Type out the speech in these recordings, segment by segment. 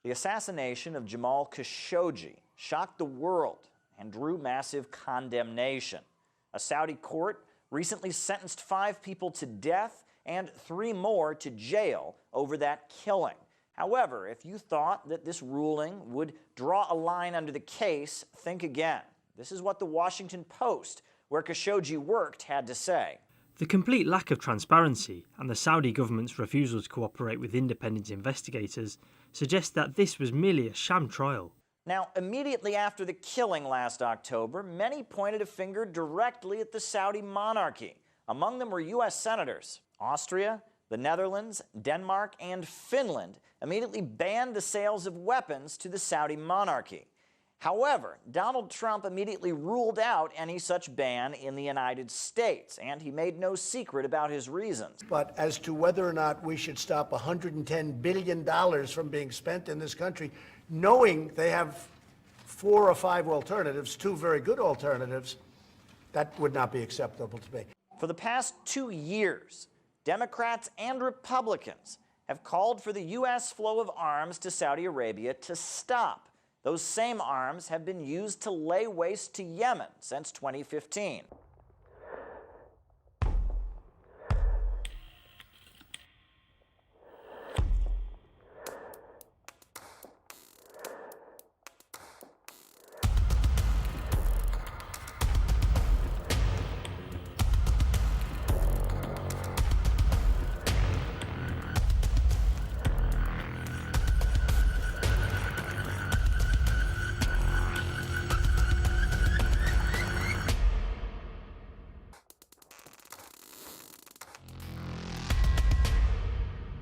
The assassination of Jamal Khashoggi shocked the world and drew massive condemnation. A Saudi court recently sentenced 5 people to death and 3 more to jail over that killing. However, if you thought that this ruling would draw a line under the case, think again. This is what the Washington Post, where Khashoggi worked, had to say. The complete lack of transparency and the Saudi government's refusal to cooperate with independent investigators suggest that this was merely a sham trial. Now, immediately after the killing last October, many pointed a finger directly at the Saudi monarchy. Among them were U.S. senators. Austria, the Netherlands, Denmark, and Finland immediately banned the sales of weapons to the Saudi monarchy. However, Donald Trump immediately ruled out any such ban in the United States, and he made no secret about his reasons. But as to whether or not we should stop $110 billion from being spent in this country, knowing they have 4 or 5 alternatives, 2 very good alternatives, that would not be acceptable to me. For the past 2 years, Democrats and Republicans have called for the U.S. flow of arms to Saudi Arabia to stop. Those same arms have been used to lay waste to Yemen since 2015.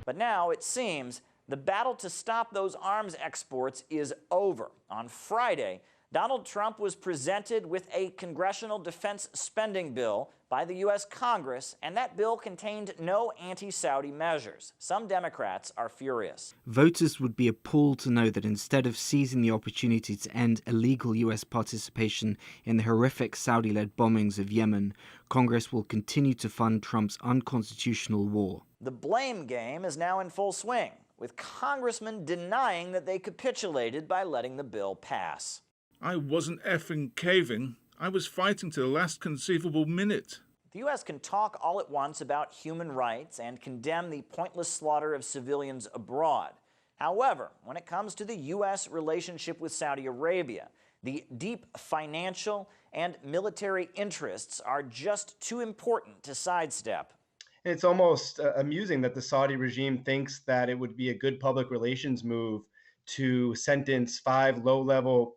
But now, it seems, the battle to stop those arms exports is over. On Friday, Donald Trump was presented with a congressional defense spending bill by the U.S. Congress, and that bill contained no anti-Saudi measures. Some Democrats are furious. Voters would be appalled to know that instead of seizing the opportunity to end illegal U.S. participation in the horrific Saudi-led bombings of Yemen, Congress will continue to fund Trump's unconstitutional war. The blame game is now in full swing, with congressmen denying that they capitulated by letting the bill pass. I wasn't effing caving. I was fighting to the last conceivable minute. The U.S. can talk all at once about human rights and condemn the pointless slaughter of civilians abroad. However, when it comes to the U.S. relationship with Saudi Arabia, the deep financial and military interests are just too important to sidestep. It's almost amusing that the Saudi regime thinks that it would be a good public relations move to sentence 5 low-level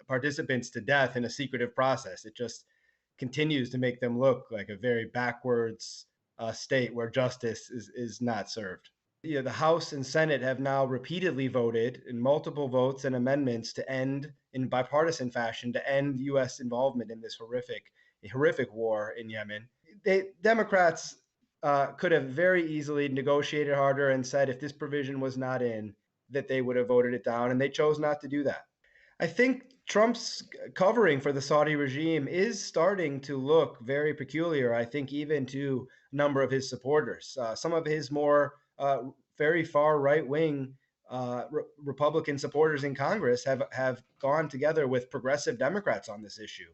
participants to death in a secretive process. It just continues to make them look like a very backwards state where justice is not served. The House and Senate have now repeatedly voted in multiple votes and amendments to end, in bipartisan fashion, to end U.S. involvement in this horrific war in Yemen. Democrats could have very easily negotiated harder and said if this provision was not in, that they would have voted it down, and they chose not to do that. I think Trump's covering for the Saudi regime is starting to look very peculiar, I think, even to a number of his supporters. Some of his more very far right-wing Republican supporters in Congress have gone together with progressive Democrats on this issue.